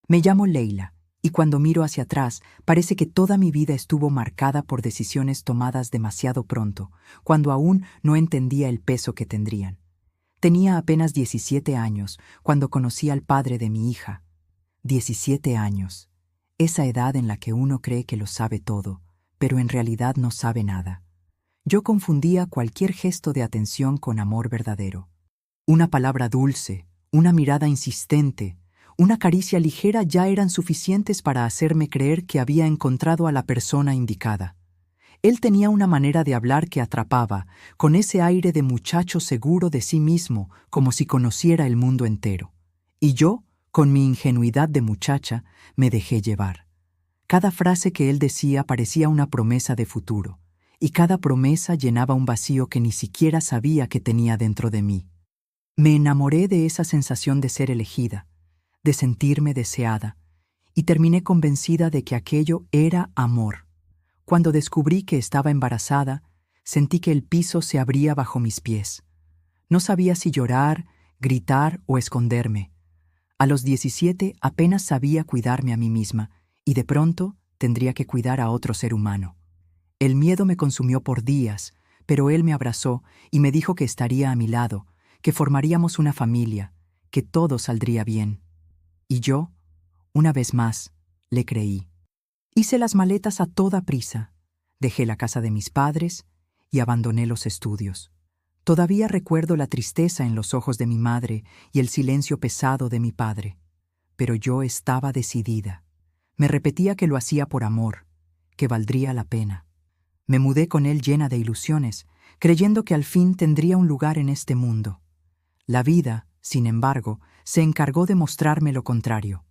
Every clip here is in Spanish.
Me llamo Leila, y cuando miro hacia atrás, parece que toda mi vida estuvo marcada por decisiones tomadas demasiado pronto, cuando aún no entendía el peso que tendrían. Tenía apenas 17 años cuando conocí al padre de mi hija. 17 años. Esa edad en la que uno cree que lo sabe todo, pero en realidad no sabe nada. Yo confundía cualquier gesto de atención con amor verdadero. Una palabra dulce, una mirada insistente, una caricia ligera ya eran suficientes para hacerme creer que había encontrado a la persona indicada. Él tenía una manera de hablar que atrapaba, con ese aire de muchacho seguro de sí mismo, como si conociera el mundo entero. Y yo, con mi ingenuidad de muchacha, me dejé llevar. Cada frase que él decía parecía una promesa de futuro, y cada promesa llenaba un vacío que ni siquiera sabía que tenía dentro de mí. Me enamoré de esa sensación de ser elegida, de sentirme deseada, y terminé convencida de que aquello era amor. Cuando descubrí que estaba embarazada, sentí que el piso se abría bajo mis pies. No sabía si llorar, gritar o esconderme. A los 17 apenas sabía cuidarme a mí misma, y de pronto tendría que cuidar a otro ser humano. El miedo me consumió por días, pero él me abrazó y me dijo que estaría a mi lado, que formaríamos una familia, que todo saldría bien. Y yo, una vez más, le creí. Hice las maletas a toda prisa, dejé la casa de mis padres y abandoné los estudios. Todavía recuerdo la tristeza en los ojos de mi madre y el silencio pesado de mi padre. Pero yo estaba decidida. Me repetía que lo hacía por amor, que valdría la pena. Me mudé con él llena de ilusiones, creyendo que al fin tendría un lugar en este mundo. La vida, sin embargo, se encargó de mostrarme lo contrario.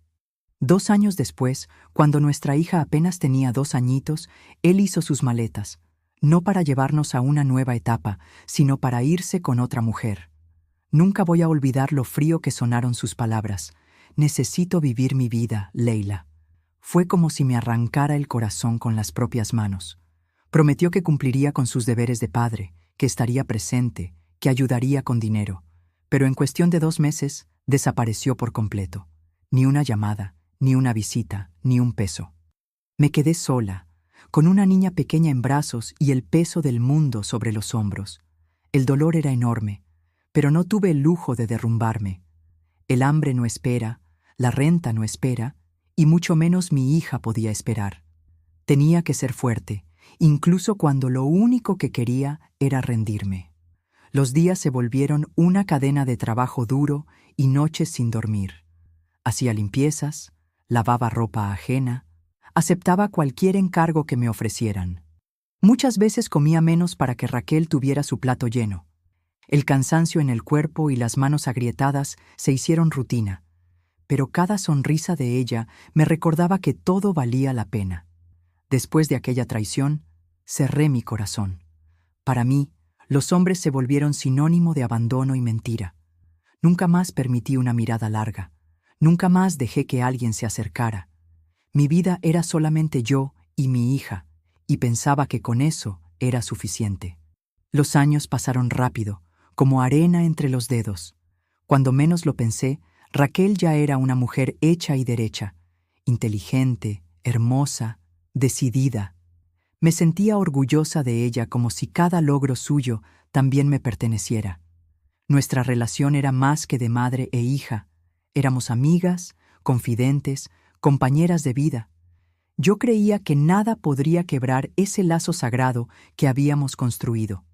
2 años después, cuando nuestra hija apenas tenía 2 añitos, él hizo sus maletas, no para llevarnos a una nueva etapa, sino para irse con otra mujer. Nunca voy a olvidar lo frío que sonaron sus palabras. Necesito vivir mi vida, Leila. Fue como si me arrancara el corazón con las propias manos. Prometió que cumpliría con sus deberes de padre, que estaría presente, que ayudaría con dinero. Pero en cuestión de 2 meses, desapareció por completo. Ni una llamada, ni una visita, ni un peso. Me quedé sola, con una niña pequeña en brazos y el peso del mundo sobre los hombros. El dolor era enorme, pero no tuve el lujo de derrumbarme. El hambre no espera, la renta no espera, y mucho menos mi hija podía esperar. Tenía que ser fuerte, incluso cuando lo único que quería era rendirme. Los días se volvieron una cadena de trabajo duro y noches sin dormir. Hacía limpiezas, lavaba ropa ajena, aceptaba cualquier encargo que me ofrecieran. Muchas veces comía menos para que Raquel tuviera su plato lleno. El cansancio en el cuerpo y las manos agrietadas se hicieron rutina, pero cada sonrisa de ella me recordaba que todo valía la pena. Después de aquella traición, cerré mi corazón. Para mí, los hombres se volvieron sinónimo de abandono y mentira. Nunca más permití una mirada larga. Nunca más dejé que alguien se acercara. Mi vida era solamente yo y mi hija, y pensaba que con eso era suficiente. Los años pasaron rápido, como arena entre los dedos. Cuando menos lo pensé, Raquel ya era una mujer hecha y derecha, inteligente, hermosa, decidida. Me sentía orgullosa de ella como si cada logro suyo también me perteneciera. Nuestra relación era más que de madre e hija. Éramos amigas, confidentes, compañeras de vida. Yo creía que nada podría quebrar ese lazo sagrado que habíamos construido.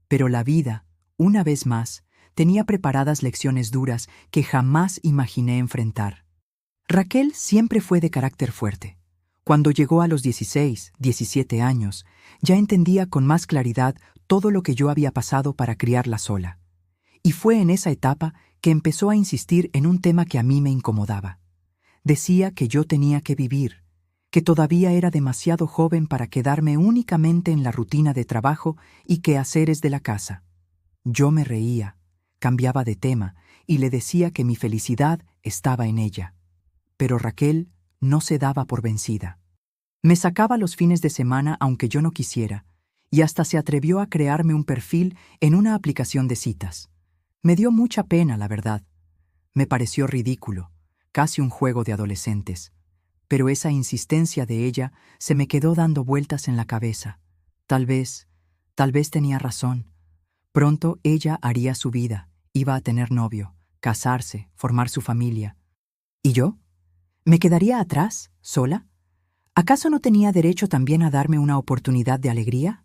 Pero la vida, una vez más, tenía preparadas lecciones duras que jamás imaginé enfrentar. Raquel siempre fue de carácter fuerte. Cuando llegó a los 16, 17 años, ya entendía con más claridad todo lo que yo había pasado para criarla sola. Y fue en esa etapa que empezó a insistir en un tema que a mí me incomodaba. Decía que yo tenía que vivir, que todavía era demasiado joven para quedarme únicamente en la rutina de trabajo y quehaceres de la casa. Yo me reía, cambiaba de tema y le decía que mi felicidad estaba en ella. Pero Raquel no se daba por vencida. Me sacaba los fines de semana aunque yo no quisiera, y hasta se atrevió a crearme un perfil en una aplicación de citas. Me dio mucha pena, la verdad. Me pareció ridículo, casi un juego de adolescentes. Pero esa insistencia de ella se me quedó dando vueltas en la cabeza. Tal vez tenía razón. Pronto ella haría su vida, iba a tener novio, casarse, formar su familia. ¿Y yo? ¿Me quedaría atrás, sola? ¿Acaso no tenía derecho también a darme una oportunidad de alegría?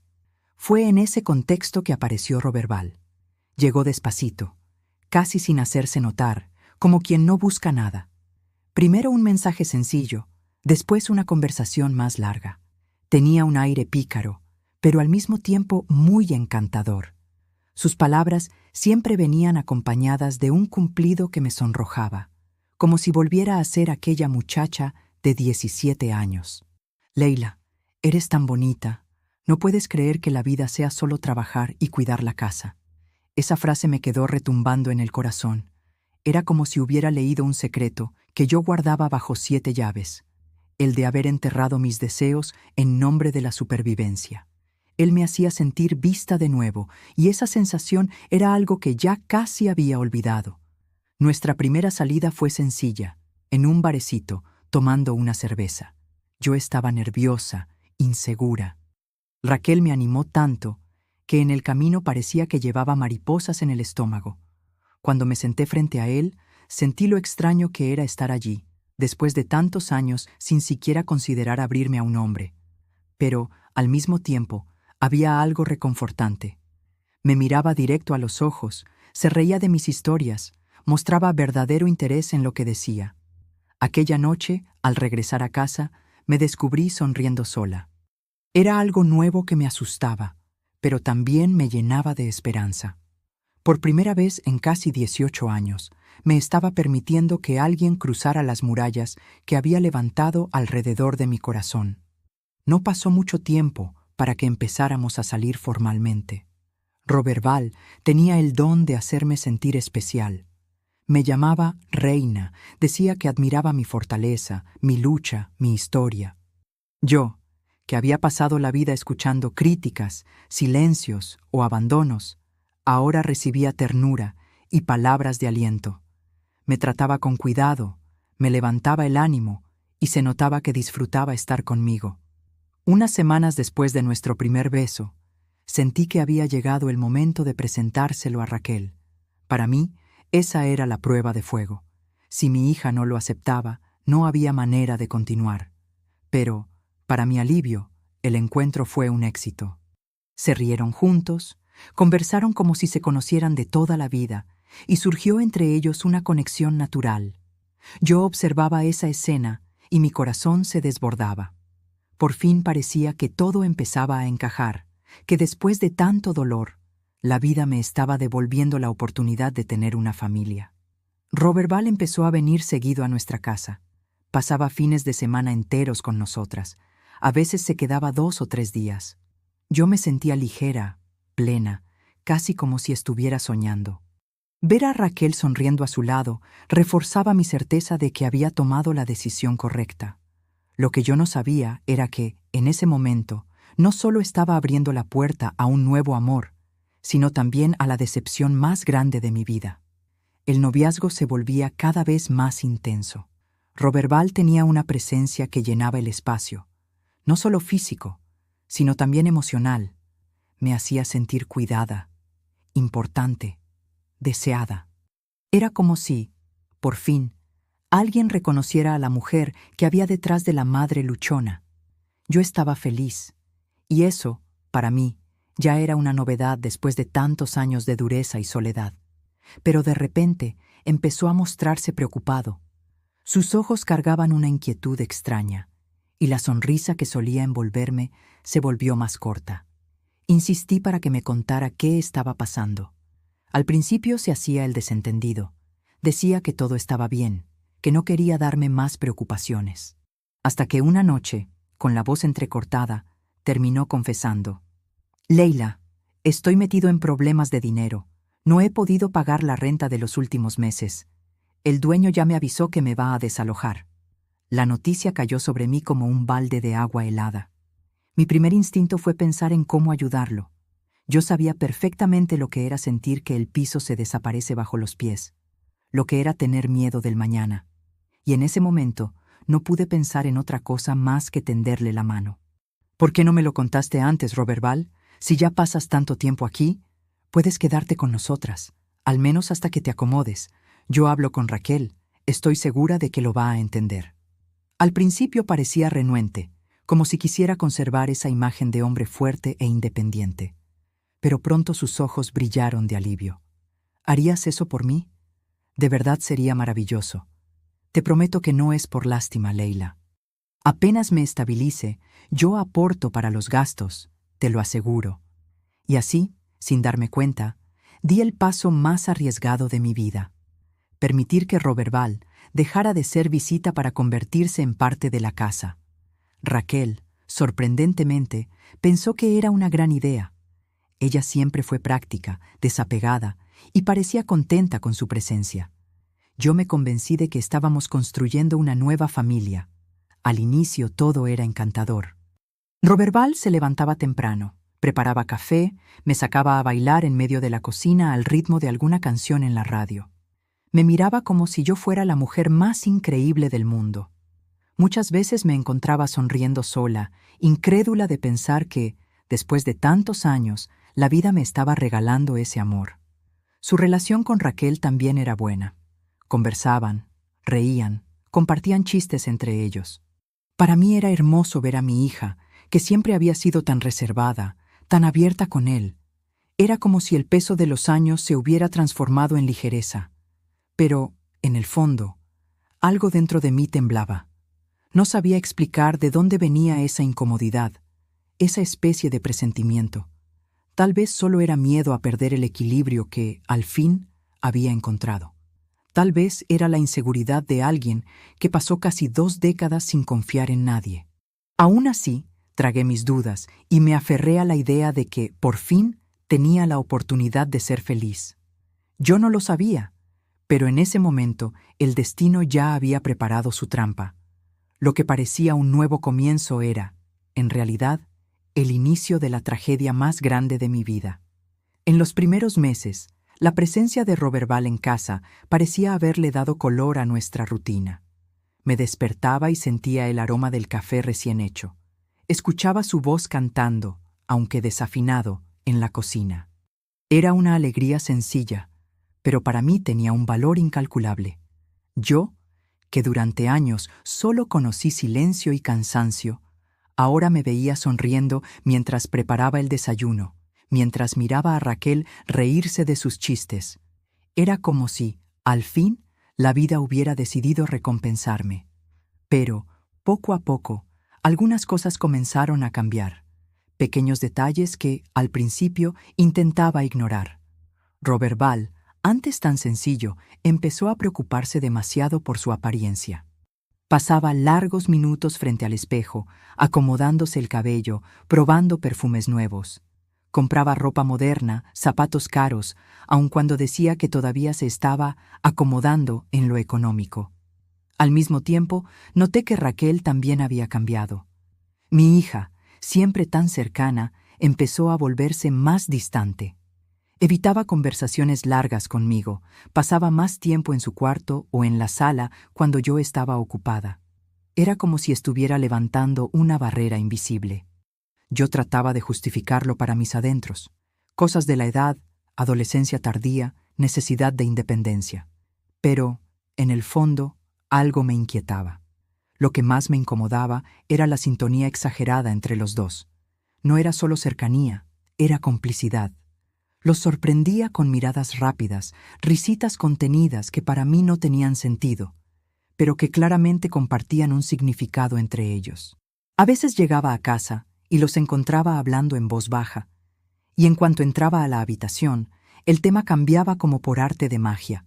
Fue en ese contexto que apareció Roberval. Llegó despacito, casi sin hacerse notar, como quien no busca nada. Primero un mensaje sencillo, después una conversación más larga. Tenía un aire pícaro, pero al mismo tiempo muy encantador. Sus palabras siempre venían acompañadas de un cumplido que me sonrojaba, como si volviera a ser aquella muchacha de 17 años. Leila, eres tan bonita. No puedes creer que la vida sea solo trabajar y cuidar la casa. Esa frase me quedó retumbando en el corazón. Era como si hubiera leído un secreto que yo guardaba bajo 7 llaves, el de haber enterrado mis deseos en nombre de la supervivencia. Él me hacía sentir vista de nuevo, y esa sensación era algo que ya casi había olvidado. Nuestra primera salida fue sencilla, en un barecito, tomando una cerveza. Yo estaba nerviosa, insegura. Raquel me animó tanto que en el camino parecía que llevaba mariposas en el estómago. Cuando me senté frente a él, sentí lo extraño que era estar allí, después de tantos años sin siquiera considerar abrirme a un hombre. Pero, al mismo tiempo, había algo reconfortante. Me miraba directo a los ojos, se reía de mis historias, mostraba verdadero interés en lo que decía. Aquella noche, al regresar a casa, me descubrí sonriendo sola. Era algo nuevo que me asustaba, pero también me llenaba de esperanza. Por primera vez en casi 18 años, me estaba permitiendo que alguien cruzara las murallas que había levantado alrededor de mi corazón. No pasó mucho tiempo para que empezáramos a salir formalmente. Roberval tenía el don de hacerme sentir especial. Me llamaba reina, decía que admiraba mi fortaleza, mi lucha, mi historia. Yo, que había pasado la vida escuchando críticas, silencios o abandonos, ahora recibía ternura y palabras de aliento. Me trataba con cuidado, me levantaba el ánimo y se notaba que disfrutaba estar conmigo. Unas semanas después de nuestro primer beso, sentí que había llegado el momento de presentárselo a Raquel. Para mí, esa era la prueba de fuego. Si mi hija no lo aceptaba, no había manera de continuar. Pero, para mi alivio, el encuentro fue un éxito. Se rieron juntos, conversaron como si se conocieran de toda la vida, y surgió entre ellos una conexión natural. Yo observaba esa escena y mi corazón se desbordaba. Por fin parecía que todo empezaba a encajar, que después de tanto dolor, la vida me estaba devolviendo la oportunidad de tener una familia. Roberval empezó a venir seguido a nuestra casa. Pasaba fines de semana enteros con nosotras. A veces se quedaba 2 o 3 días. Yo me sentía ligera, plena, casi como si estuviera soñando. Ver a Raquel sonriendo a su lado reforzaba mi certeza de que había tomado la decisión correcta. Lo que yo no sabía era que, en ese momento, no solo estaba abriendo la puerta a un nuevo amor, sino también a la decepción más grande de mi vida. El noviazgo se volvía cada vez más intenso. Roberval tenía una presencia que llenaba el espacio, no solo físico, sino también emocional. Me hacía sentir cuidada, importante, deseada. Era como si, por fin, alguien reconociera a la mujer que había detrás de la madre luchona. Yo estaba feliz, y eso, para mí, ya era una novedad después de tantos años de dureza y soledad. Pero de repente empezó a mostrarse preocupado. Sus ojos cargaban una inquietud extraña, y la sonrisa que solía envolverme se volvió más corta. Insistí para que me contara qué estaba pasando. Al principio se hacía el desentendido. Decía que todo estaba bien, que no quería darme más preocupaciones. Hasta que una noche, con la voz entrecortada, terminó confesando: «Leila, estoy metido en problemas de dinero. No he podido pagar la renta de los últimos meses. El dueño ya me avisó que me va a desalojar». La noticia cayó sobre mí como un balde de agua helada. Mi primer instinto fue pensar en cómo ayudarlo. Yo sabía perfectamente lo que era sentir que el piso se desaparece bajo los pies, lo que era tener miedo del mañana. y en ese momento no pude pensar en otra cosa más que tenderle la mano. ¿Por qué no me lo contaste antes, Roberval? Si ya pasas tanto tiempo aquí, puedes quedarte con nosotras, al menos hasta que te acomodes. Yo hablo con Raquel, estoy segura de que lo va a entender. Al principio parecía renuente, como si quisiera conservar esa imagen de hombre fuerte e independiente. Pero pronto sus ojos brillaron de alivio. ¿Harías eso por mí? De verdad sería maravilloso. Te prometo que no es por lástima, Leila. Apenas me estabilice, yo aporto para los gastos, te lo aseguro. Y así, sin darme cuenta, di el paso más arriesgado de mi vida. Permitir que Roberval dejara de ser visita para convertirse en parte de la casa. Raquel, sorprendentemente, pensó que era una gran idea. Ella siempre fue práctica, desapegada, y parecía contenta con su presencia. Yo me convencí de que estábamos construyendo una nueva familia. Al inicio todo era encantador. Roberval se levantaba temprano, preparaba café, me sacaba a bailar en medio de la cocina al ritmo de alguna canción en la radio. Me miraba como si yo fuera la mujer más increíble del mundo. Muchas veces me encontraba sonriendo sola, incrédula de pensar que, después de tantos años, la vida me estaba regalando ese amor. Su relación con Raquel también era buena. Conversaban, reían, compartían chistes entre ellos. Para mí era hermoso ver a mi hija, que siempre había sido tan reservada, tan abierta con él. Era como si el peso de los años se hubiera transformado en ligereza. Pero, en el fondo, algo dentro de mí temblaba. No sabía explicar de dónde venía esa incomodidad, esa especie de presentimiento. Tal vez solo era miedo a perder el equilibrio que, al fin, había encontrado. Tal vez era la inseguridad de alguien que pasó casi 2 décadas sin confiar en nadie. Aún así, tragué mis dudas y me aferré a la idea de que, por fin, tenía la oportunidad de ser feliz. Yo no lo sabía, pero en ese momento el destino ya había preparado su trampa. Lo que parecía un nuevo comienzo era, en realidad, el inicio de la tragedia más grande de mi vida. En los primeros meses, la presencia de Roberval en casa parecía haberle dado color a nuestra rutina. Me despertaba y sentía el aroma del café recién hecho. Escuchaba su voz cantando, aunque desafinado, en la cocina. Era una alegría sencilla, pero para mí tenía un valor incalculable. Yo, que durante años solo conocí silencio y cansancio, ahora me veía sonriendo mientras preparaba el desayuno, mientras miraba a Raquel reírse de sus chistes. Era como si, al fin, la vida hubiera decidido recompensarme. Pero, poco a poco, algunas cosas comenzaron a cambiar. Pequeños detalles que, al principio, intentaba ignorar. Roberval, antes tan sencillo, empezó a preocuparse demasiado por su apariencia. Pasaba largos minutos frente al espejo, acomodándose el cabello, probando perfumes nuevos. Compraba ropa moderna, zapatos caros, aun cuando decía que todavía se estaba acomodando en lo económico. Al mismo tiempo, noté que Raquel también había cambiado. Mi hija, siempre tan cercana, empezó a volverse más distante. Evitaba conversaciones largas conmigo, pasaba más tiempo en su cuarto o en la sala cuando yo estaba ocupada. Era como si estuviera levantando una barrera invisible. Yo trataba de justificarlo para mis adentros. Cosas de la edad, adolescencia tardía, necesidad de independencia. Pero, en el fondo, algo me inquietaba. Lo que más me incomodaba era la sintonía exagerada entre los dos. No era solo cercanía, era complicidad. Los sorprendía con miradas rápidas, risitas contenidas que para mí no tenían sentido, pero que claramente compartían un significado entre ellos. A veces llegaba a casa y los encontraba hablando en voz baja, y en cuanto entraba a la habitación, el tema cambiaba como por arte de magia.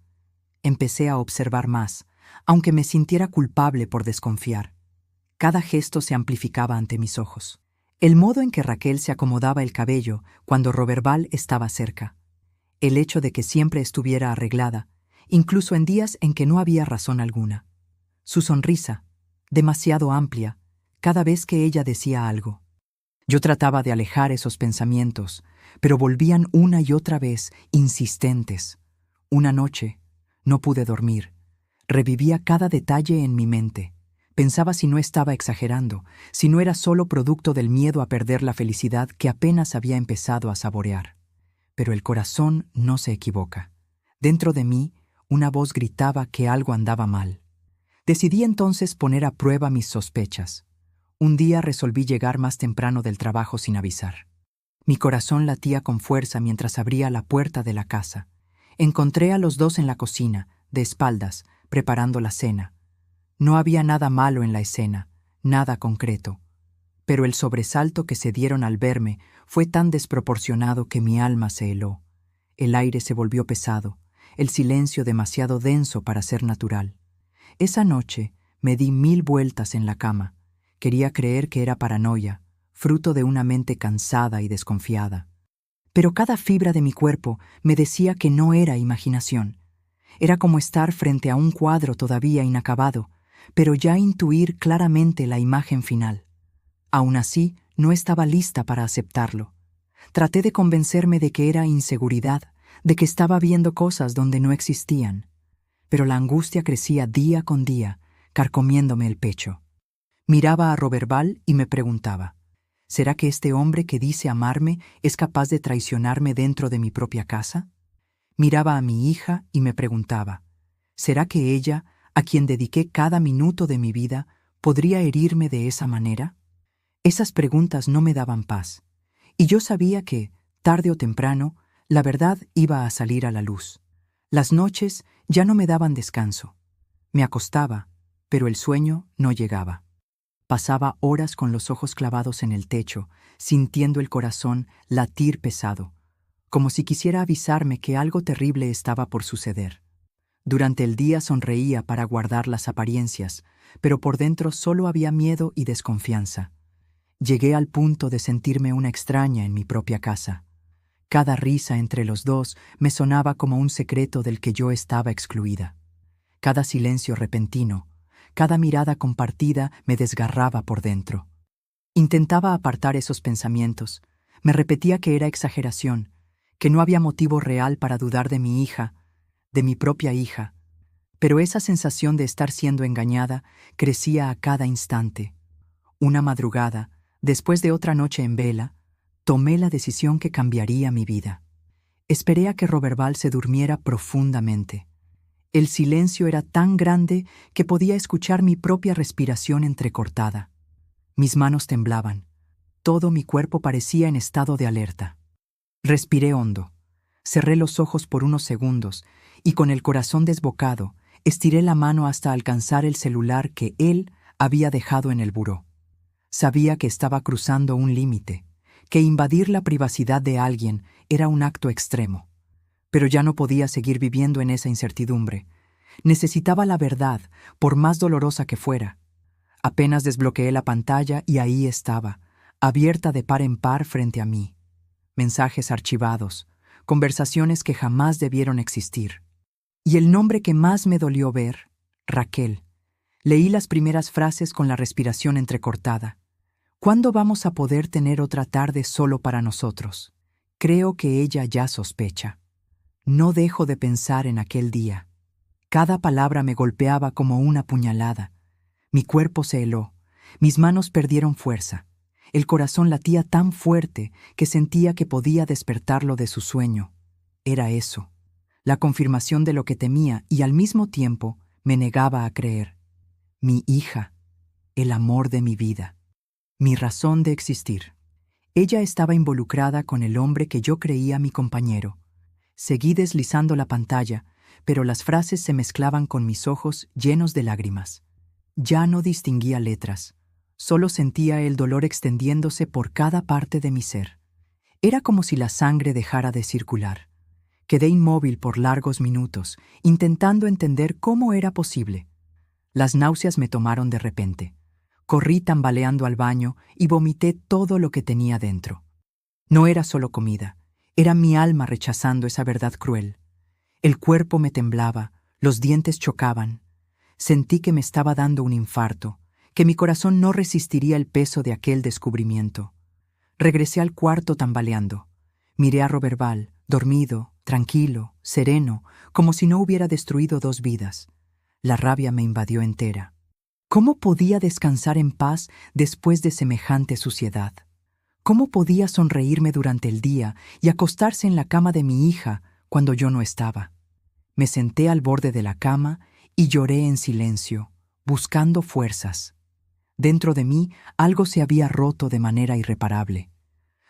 Empecé a observar más, aunque me sintiera culpable por desconfiar. Cada gesto se amplificaba ante mis ojos. El modo en que Raquel se acomodaba el cabello cuando Roberval estaba cerca. El hecho de que siempre estuviera arreglada, incluso en días en que no había razón alguna. Su sonrisa, demasiado amplia, cada vez que ella decía algo. Yo trataba de alejar esos pensamientos, pero volvían una y otra vez, insistentes. Una noche, no pude dormir. Revivía cada detalle en mi mente. Pensaba si no estaba exagerando, si no era solo producto del miedo a perder la felicidad que apenas había empezado a saborear. Pero el corazón no se equivoca. Dentro de mí, una voz gritaba que algo andaba mal. Decidí entonces poner a prueba mis sospechas. Un día resolví llegar más temprano del trabajo sin avisar. Mi corazón latía con fuerza mientras abría la puerta de la casa. Encontré a los dos en la cocina, de espaldas, preparando la cena. No había nada malo en la escena, nada concreto. Pero el sobresalto que se dieron al verme fue tan desproporcionado que mi alma se heló. El aire se volvió pesado, el silencio demasiado denso para ser natural. Esa noche me di 1000 vueltas en la cama. Quería creer que era paranoia, fruto de una mente cansada y desconfiada. Pero cada fibra de mi cuerpo me decía que no era imaginación. Era como estar frente a un cuadro todavía inacabado, pero ya intuir claramente la imagen final. Aún así, no estaba lista para aceptarlo. Traté de convencerme de que era inseguridad, de que estaba viendo cosas donde no existían. Pero la angustia crecía día con día, carcomiéndome el pecho. Miraba a Roberval y me preguntaba, ¿será que este hombre que dice amarme es capaz de traicionarme dentro de mi propia casa? Miraba a mi hija y me preguntaba, ¿será que ella, a quien dediqué cada minuto de mi vida, podría herirme de esa manera? Esas preguntas no me daban paz, y yo sabía que, tarde o temprano, la verdad iba a salir a la luz. Las noches ya no me daban descanso. Me acostaba, pero el sueño no llegaba. Pasaba horas con los ojos clavados en el techo, sintiendo el corazón latir pesado, como si quisiera avisarme que algo terrible estaba por suceder. Durante el día sonreía para guardar las apariencias, pero por dentro solo había miedo y desconfianza. Llegué al punto de sentirme una extraña en mi propia casa. Cada risa entre los dos me sonaba como un secreto del que yo estaba excluida. Cada silencio repentino, cada mirada compartida me desgarraba por dentro. Intentaba apartar esos pensamientos. Me repetía que era exageración, que no había motivo real para dudar de mi hija, de mi propia hija. Pero esa sensación de estar siendo engañada crecía a cada instante. Una madrugada, después de otra noche en vela, tomé la decisión que cambiaría mi vida. Esperé a que Roberval se durmiera profundamente. El silencio era tan grande que podía escuchar mi propia respiración entrecortada. Mis manos temblaban. Todo mi cuerpo parecía en estado de alerta. Respiré hondo. Cerré los ojos por unos segundos y con el corazón desbocado, estiré la mano hasta alcanzar el celular que él había dejado en el buró. Sabía que estaba cruzando un límite, que invadir la privacidad de alguien era un acto extremo. Pero ya no podía seguir viviendo en esa incertidumbre. Necesitaba la verdad, por más dolorosa que fuera. Apenas desbloqueé la pantalla y ahí estaba, abierta de par en par frente a mí. Mensajes archivados, conversaciones que jamás debieron existir. Y el nombre que más me dolió ver, Raquel. Leí las primeras frases con la respiración entrecortada. ¿Cuándo vamos a poder tener otra tarde solo para nosotros? Creo que ella ya sospecha. No dejo de pensar en aquel día. Cada palabra me golpeaba como una puñalada. Mi cuerpo se heló, mis manos perdieron fuerza. El corazón latía tan fuerte que sentía que podía despertarlo de su sueño. Era eso, la confirmación de lo que temía y al mismo tiempo me negaba a creer. Mi hija, el amor de mi vida, mi razón de existir. Ella estaba involucrada con el hombre que yo creía mi compañero. Seguí deslizando la pantalla, pero las frases se mezclaban con mis ojos llenos de lágrimas. Ya no distinguía letras, solo sentía el dolor extendiéndose por cada parte de mi ser. Era como si la sangre dejara de circular. Quedé inmóvil por largos minutos, intentando entender cómo era posible. Las náuseas me tomaron de repente. Corrí tambaleando al baño y vomité todo lo que tenía dentro. No era solo comida, era mi alma rechazando esa verdad cruel. El cuerpo me temblaba, los dientes chocaban. Sentí que me estaba dando un infarto, que mi corazón no resistiría el peso de aquel descubrimiento. Regresé al cuarto tambaleando. Miré a Roberval, dormido, tranquilo, sereno, como si no hubiera destruido 2 vidas. La rabia me invadió entera. ¿Cómo podía descansar en paz después de semejante suciedad? ¿Cómo podía sonreírme durante el día y acostarse en la cama de mi hija cuando yo no estaba? Me senté al borde de la cama y lloré en silencio, buscando fuerzas. Dentro de mí algo se había roto de manera irreparable.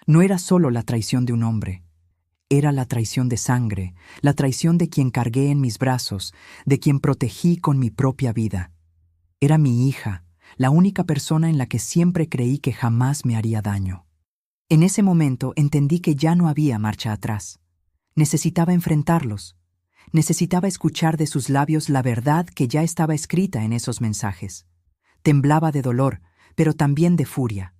No era solo la traición de un hombre. Era la traición de sangre, la traición de quien cargué en mis brazos, de quien protegí con mi propia vida. Era mi hija, la única persona en la que siempre creí que jamás me haría daño. En ese momento entendí que ya no había marcha atrás. Necesitaba enfrentarlos. Necesitaba escuchar de sus labios la verdad que ya estaba escrita en esos mensajes. Temblaba de dolor, pero también de furia.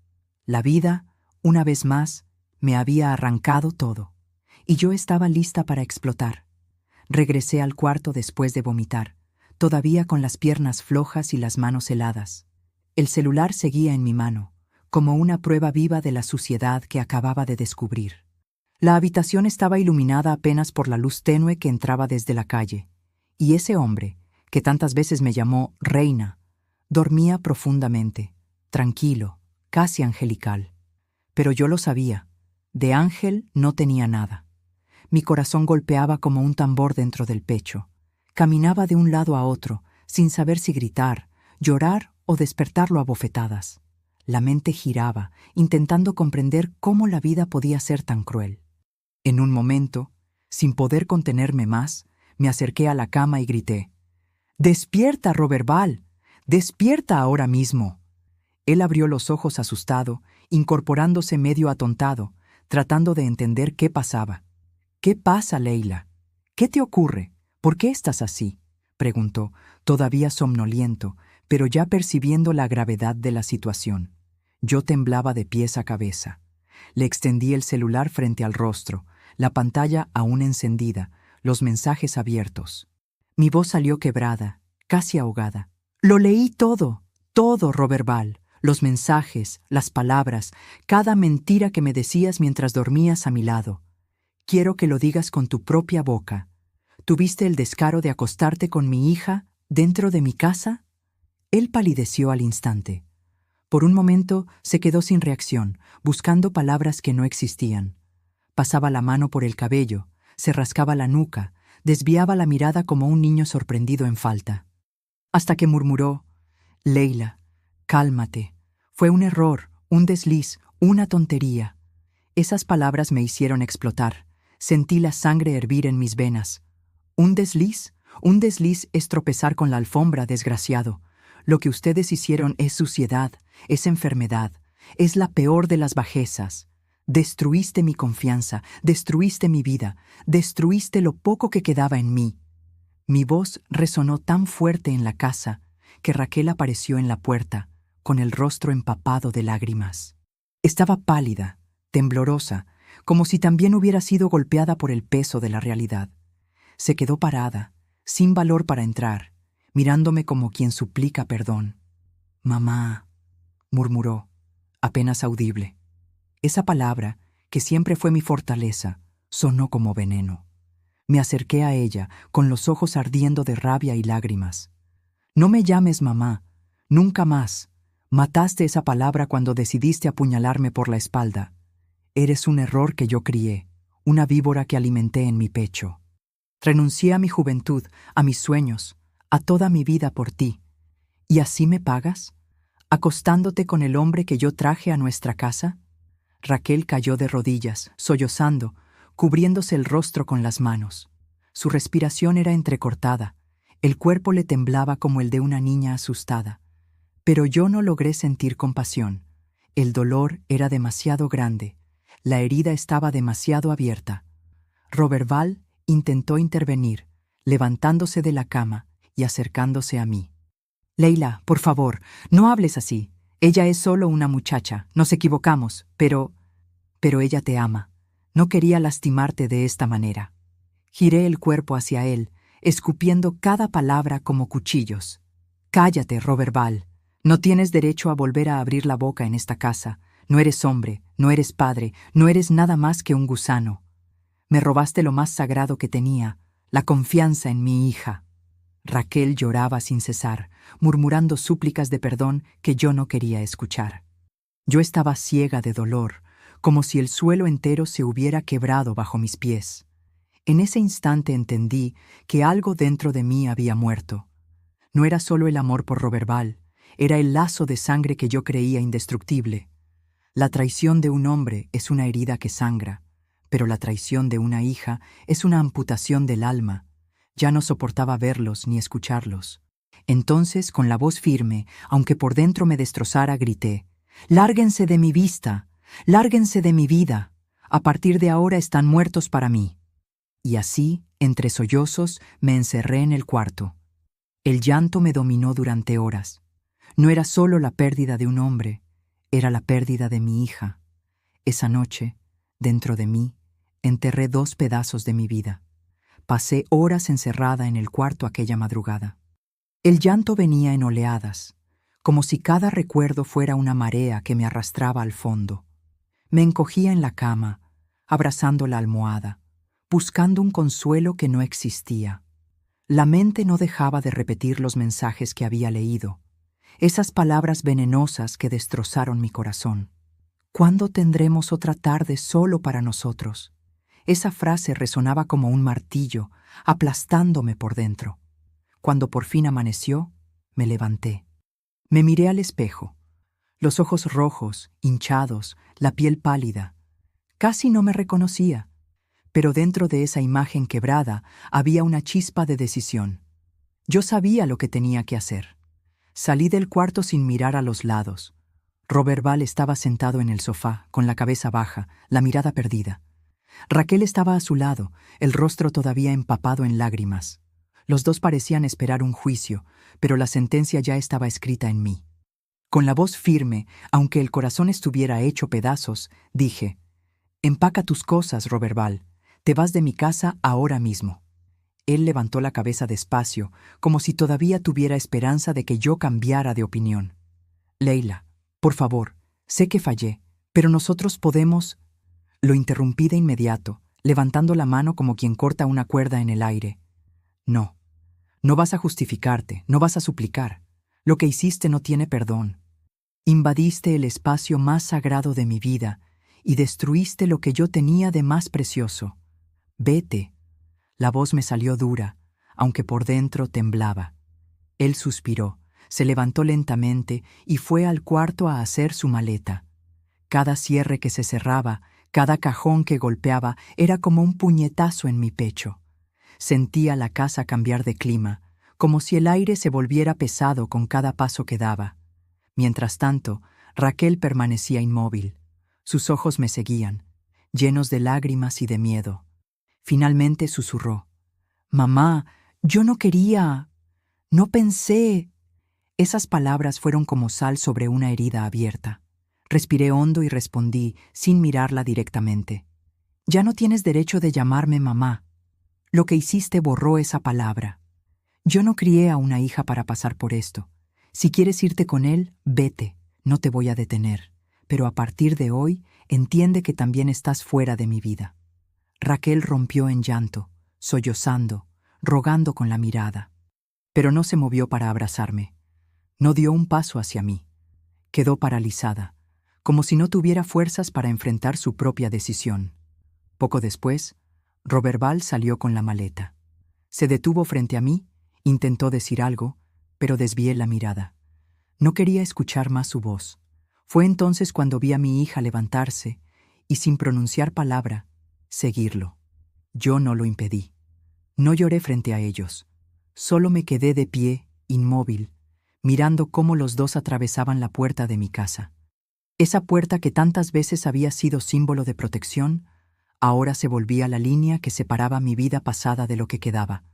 La vida, una vez más, me había arrancado todo, y yo estaba lista para explotar. Regresé al cuarto después de vomitar, todavía con las piernas flojas y las manos heladas. El celular seguía en mi mano, como una prueba viva de la suciedad que acababa de descubrir. La habitación estaba iluminada apenas por la luz tenue que entraba desde la calle, y ese hombre, que tantas veces me llamó reina, dormía profundamente, tranquilo, casi angelical. Pero yo lo sabía, de ángel no tenía nada. Mi corazón golpeaba como un tambor dentro del pecho. Caminaba de un lado a otro, sin saber si gritar, llorar o despertarlo a bofetadas. La mente giraba, intentando comprender cómo la vida podía ser tan cruel. En un momento, sin poder contenerme más, me acerqué a la cama y grité: «¡Despierta, Roberval! ¡Despierta ahora mismo!». Él abrió los ojos asustado, incorporándose medio atontado, tratando de entender qué pasaba. «¿Qué pasa, Leila? ¿Qué te ocurre? ¿Por qué estás así?», preguntó, todavía somnoliento, pero ya percibiendo la gravedad de la situación. Yo temblaba de pies a cabeza. Le extendí el celular frente al rostro, la pantalla aún encendida, los mensajes abiertos. Mi voz salió quebrada, casi ahogada. «Lo leí todo, todo, Roberval. Los mensajes, las palabras, cada mentira que me decías mientras dormías a mi lado. Quiero que lo digas con tu propia boca. ¿Tuviste el descaro de acostarte con mi hija dentro de mi casa?». Él palideció al instante. Por un momento se quedó sin reacción, buscando palabras que no existían. Pasaba la mano por el cabello, se rascaba la nuca, desviaba la mirada como un niño sorprendido en falta. Hasta que murmuró: «Leila, cálmate. Fue un error, un desliz, una tontería». Esas palabras me hicieron explotar. Sentí la sangre hervir en mis venas. ¿Un desliz? Un desliz es tropezar con la alfombra, desgraciado. Lo que ustedes hicieron es suciedad, es enfermedad, es la peor de las bajezas. Destruiste mi confianza, destruiste mi vida, destruiste lo poco que quedaba en mí. Mi voz resonó tan fuerte en la casa que Raquel apareció en la puerta, con el rostro empapado de lágrimas. Estaba pálida, temblorosa, como si también hubiera sido golpeada por el peso de la realidad. Se quedó parada, sin valor para entrar, mirándome como quien suplica perdón. «Mamá», murmuró, apenas audible. Esa palabra, que siempre fue mi fortaleza, sonó como veneno. Me acerqué a ella, con los ojos ardiendo de rabia y lágrimas. «No me llames mamá, nunca más. Mataste esa palabra cuando decidiste apuñalarme por la espalda. Eres un error que yo crié, una víbora que alimenté en mi pecho. Renuncié a mi juventud, a mis sueños, a toda mi vida por ti. ¿Y así me pagas? ¿Acostándote con el hombre que yo traje a nuestra casa?». Raquel cayó de rodillas, sollozando, cubriéndose el rostro con las manos. Su respiración era entrecortada, el cuerpo le temblaba como el de una niña asustada. Pero yo no logré sentir compasión. El dolor era demasiado grande, la herida estaba demasiado abierta. Roberval intentó intervenir, levantándose de la cama y acercándose a mí. «Leila, por favor, no hables así. Ella es solo una muchacha, nos equivocamos, pero ella te ama. No quería lastimarte de esta manera». Giré el cuerpo hacia él, escupiendo cada palabra como cuchillos. «Cállate, Roberval. No tienes derecho a volver a abrir la boca en esta casa. No eres hombre, no eres padre, no eres nada más que un gusano. Me robaste lo más sagrado que tenía, la confianza en mi hija». Raquel lloraba sin cesar, murmurando súplicas de perdón que yo no quería escuchar. Yo estaba ciega de dolor, como si el suelo entero se hubiera quebrado bajo mis pies. En ese instante entendí que algo dentro de mí había muerto. No era solo el amor por Roberval, era el lazo de sangre que yo creía indestructible. La traición de un hombre es una herida que sangra, pero la traición de una hija es una amputación del alma. Ya no soportaba verlos ni escucharlos. Entonces, con la voz firme, aunque por dentro me destrozara, grité: «¡Lárguense de mi vista! ¡Lárguense de mi vida! A partir de ahora están muertos para mí». Y así, entre sollozos, me encerré en el cuarto. El llanto me dominó durante horas. No era solo la pérdida de un hombre, era la pérdida de mi hija. Esa noche, dentro de mí, enterré 2 pedazos de mi vida. Pasé horas encerrada en el cuarto aquella madrugada. El llanto venía en oleadas, como si cada recuerdo fuera una marea que me arrastraba al fondo. Me encogía en la cama, abrazando la almohada, buscando un consuelo que no existía. La mente no dejaba de repetir los mensajes que había leído, esas palabras venenosas que destrozaron mi corazón. ¿Cuándo tendremos otra tarde solo para nosotros? Esa frase resonaba como un martillo, aplastándome por dentro. Cuando por fin amaneció, me levanté. Me miré al espejo. Los ojos rojos, hinchados, la piel pálida. Casi no me reconocía, pero dentro de esa imagen quebrada había una chispa de decisión. Yo sabía lo que tenía que hacer. Salí del cuarto sin mirar a los lados. Roberval estaba sentado en el sofá, con la cabeza baja, la mirada perdida. Raquel estaba a su lado, el rostro todavía empapado en lágrimas. Los dos parecían esperar un juicio, pero la sentencia ya estaba escrita en mí. Con la voz firme, aunque el corazón estuviera hecho pedazos, dije: «Empaca tus cosas, Roberval. Te vas de mi casa ahora mismo». Él levantó la cabeza despacio, como si todavía tuviera esperanza de que yo cambiara de opinión. «Leila, por favor, sé que fallé, pero nosotros podemos...». Lo interrumpí de inmediato, levantando la mano como quien corta una cuerda en el aire. «No, no vas a justificarte, no vas a suplicar. Lo que hiciste no tiene perdón. Invadiste el espacio más sagrado de mi vida y destruiste lo que yo tenía de más precioso. Vete». La voz me salió dura, aunque por dentro temblaba. Él suspiró, se levantó lentamente y fue al cuarto a hacer su maleta. Cada cierre que se cerraba, cada cajón que golpeaba, era como un puñetazo en mi pecho. Sentía la casa cambiar de clima, como si el aire se volviera pesado con cada paso que daba. Mientras tanto, Raquel permanecía inmóvil. Sus ojos me seguían, llenos de lágrimas y de miedo. Finalmente susurró: «Mamá, yo no quería, no pensé». Esas palabras fueron como sal sobre una herida abierta. Respiré hondo y respondí, sin mirarla directamente: «Ya no tienes derecho de llamarme mamá. Lo que hiciste borró esa palabra. Yo no crié a una hija para pasar por esto. Si quieres irte con él, vete, no te voy a detener. Pero a partir de hoy, entiende que también estás fuera de mi vida». Raquel rompió en llanto, sollozando, rogando con la mirada. Pero no se movió para abrazarme. No dio un paso hacia mí. Quedó paralizada, como si no tuviera fuerzas para enfrentar su propia decisión. Poco después, Roberval salió con la maleta. Se detuvo frente a mí, intentó decir algo, pero desvié la mirada. No quería escuchar más su voz. Fue entonces cuando vi a mi hija levantarse y, sin pronunciar palabra, seguirlo. Yo no lo impedí. No lloré frente a ellos. Solo me quedé de pie, inmóvil, mirando cómo los dos atravesaban la puerta de mi casa. Esa puerta que tantas veces había sido símbolo de protección, ahora se volvía la línea que separaba mi vida pasada de lo que quedaba.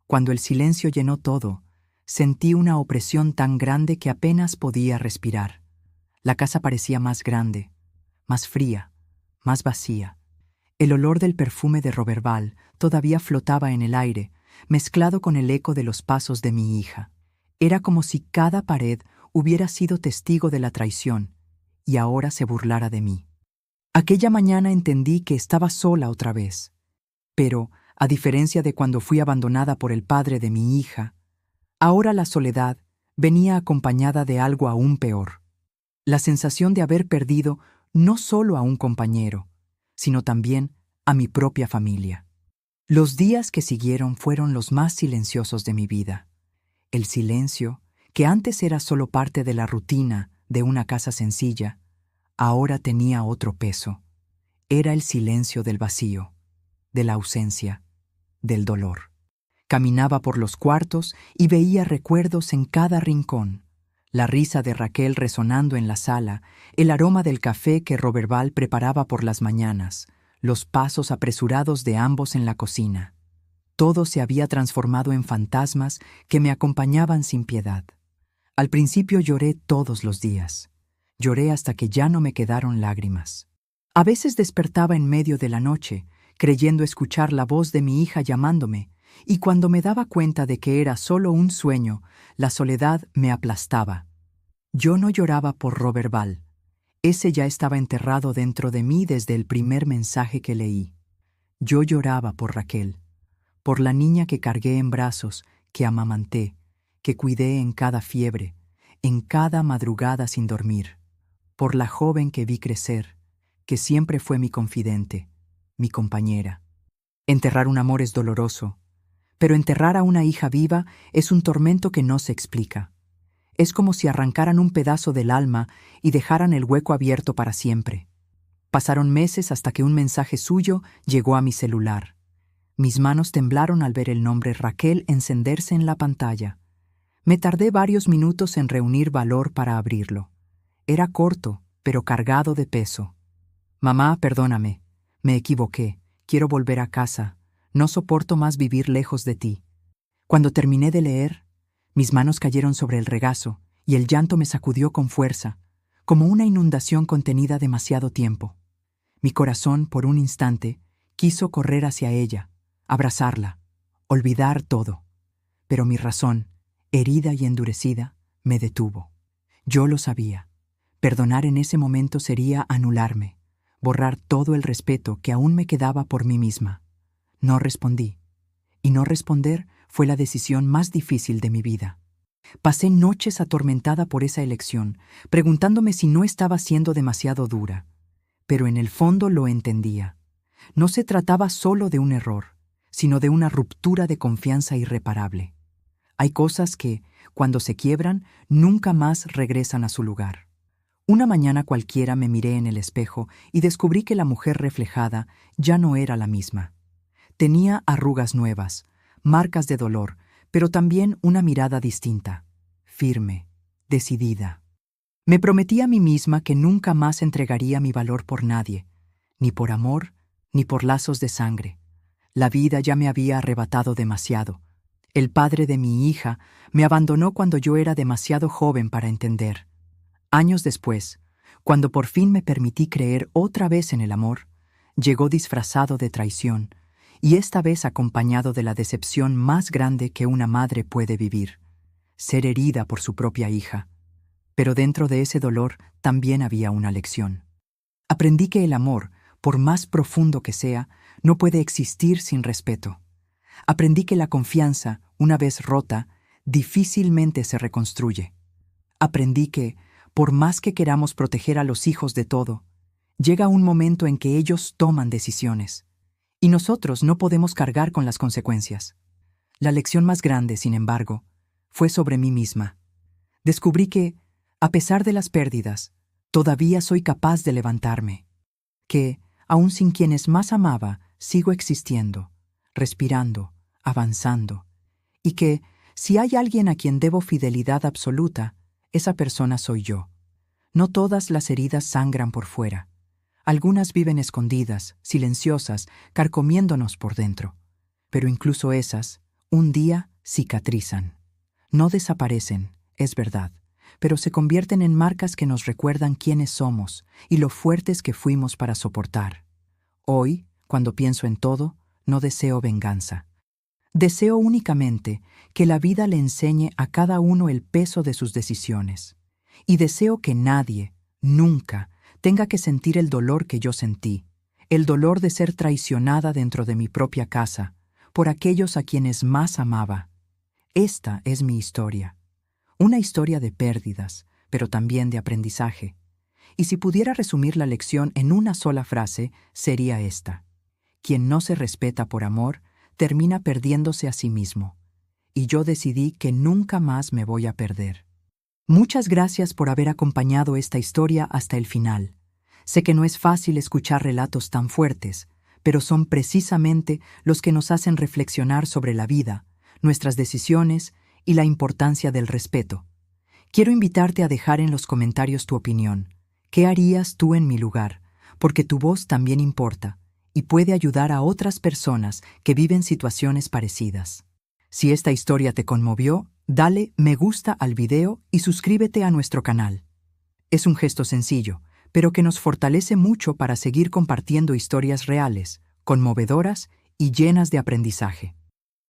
Cuando el silencio llenó todo, sentí una opresión tan grande que apenas podía respirar. La casa parecía más grande, más fría, más vacía. El olor del perfume de Roberval todavía flotaba en el aire, mezclado con el eco de los pasos de mi hija. Era como si cada pared hubiera sido testigo de la traición y ahora se burlara de mí. Aquella mañana entendí que estaba sola otra vez, pero, a diferencia de cuando fui abandonada por el padre de mi hija, Ahora la soledad venía acompañada de algo aún peor: la sensación de haber perdido no solo a un compañero, sino también a mi propia familia. Los días que siguieron fueron los más silenciosos de mi vida. El silencio, que antes era solo parte de la rutina de una casa sencilla, ahora tenía otro peso. Era el silencio del vacío, de la ausencia, del dolor. Caminaba por los cuartos y veía recuerdos en cada rincón: la risa de Raquel resonando en la sala, el aroma del café que Roberval preparaba por las mañanas, los pasos apresurados de ambos en la cocina. Todo se había transformado en fantasmas que me acompañaban sin piedad. Al principio lloré todos los días. Lloré hasta que ya no me quedaron lágrimas. A veces despertaba en medio de la noche, creyendo escuchar la voz de mi hija llamándome, y cuando me daba cuenta de que era solo un sueño, la soledad me aplastaba. Yo no lloraba por Roberval. Ese ya estaba enterrado dentro de mí desde el primer mensaje que leí. Yo lloraba por Raquel, por la niña que cargué en brazos, que amamanté, que cuidé en cada fiebre, en cada madrugada sin dormir, por la joven que vi crecer, que siempre fue mi confidente, mi compañera. Enterrar un amor es doloroso, pero enterrar a una hija viva es un tormento que no se explica. Es como si arrancaran un pedazo del alma y dejaran el hueco abierto para siempre. Pasaron meses hasta que un mensaje suyo llegó a mi celular. Mis manos temblaron al ver el nombre Raquel encenderse en la pantalla. Me tardé varios minutos en reunir valor para abrirlo. Era corto, pero cargado de peso. Mamá, perdóname. Me equivoqué. Quiero volver a casa. No soporto más vivir lejos de ti. Cuando terminé de leer, mis manos cayeron sobre el regazo y el llanto me sacudió con fuerza, como una inundación contenida demasiado tiempo. Mi corazón, por un instante, quiso correr hacia ella, abrazarla, olvidar todo. Pero mi razón, herida y endurecida, me detuvo. Yo lo sabía. Perdonar en ese momento sería anularme, borrar todo el respeto que aún me quedaba por mí misma. No respondí. Y no responder fue la decisión más difícil de mi vida. Pasé noches atormentada por esa elección, preguntándome si no estaba siendo demasiado dura. Pero en el fondo lo entendía. No se trataba solo de un error, sino de una ruptura de confianza irreparable. Hay cosas que, cuando se quiebran, nunca más regresan a su lugar. Una mañana cualquiera me miré en el espejo y descubrí que la mujer reflejada ya no era la misma. Tenía arrugas nuevas, marcas de dolor, pero también una mirada distinta, firme, decidida. Me prometí a mí misma que nunca más entregaría mi valor por nadie, ni por amor, ni por lazos de sangre. La vida ya me había arrebatado demasiado. El padre de mi hija me abandonó cuando yo era demasiado joven para entender. Años después, cuando por fin me permití creer otra vez en el amor, llegó disfrazado de traición, y esta vez acompañado de la decepción más grande que una madre puede vivir: ser herida por su propia hija. Pero dentro de ese dolor también había una lección. Aprendí que el amor, por más profundo que sea, no puede existir sin respeto. Aprendí que la confianza, una vez rota, difícilmente se reconstruye. Aprendí que, por más que queramos proteger a los hijos de todo, llega un momento en que ellos toman decisiones, y nosotros no podemos cargar con las consecuencias. La lección más grande, sin embargo, fue sobre mí misma. Descubrí que, a pesar de las pérdidas, todavía soy capaz de levantarme. Que, aun sin quienes más amaba, sigo existiendo, respirando, avanzando. Y que, si hay alguien a quien debo fidelidad absoluta, esa persona soy yo. No todas las heridas sangran por fuera. Algunas viven escondidas, silenciosas, carcomiéndonos por dentro. Pero incluso esas, un día, cicatrizan. No desaparecen, es verdad, pero se convierten en marcas que nos recuerdan quiénes somos y lo fuertes que fuimos para soportar. Hoy, cuando pienso en todo, no deseo venganza. Deseo únicamente que la vida le enseñe a cada uno el peso de sus decisiones. Y deseo que nadie, nunca, tenga que sentir el dolor que yo sentí, el dolor de ser traicionada dentro de mi propia casa, por aquellos a quienes más amaba. Esta es mi historia. Una historia de pérdidas, pero también de aprendizaje. Y si pudiera resumir la lección en una sola frase, sería esta: quien no se respeta por amor, termina perdiéndose a sí mismo. Y yo decidí que nunca más me voy a perder. Muchas gracias por haber acompañado esta historia hasta el final. Sé que no es fácil escuchar relatos tan fuertes, pero son precisamente los que nos hacen reflexionar sobre la vida, nuestras decisiones y la importancia del respeto. Quiero invitarte a dejar en los comentarios tu opinión. ¿Qué harías tú en mi lugar? Porque tu voz también importa y puede ayudar a otras personas que viven situaciones parecidas. Si esta historia te conmovió, dale me gusta al video y suscríbete a nuestro canal. Es un gesto sencillo, pero que nos fortalece mucho para seguir compartiendo historias reales, conmovedoras y llenas de aprendizaje.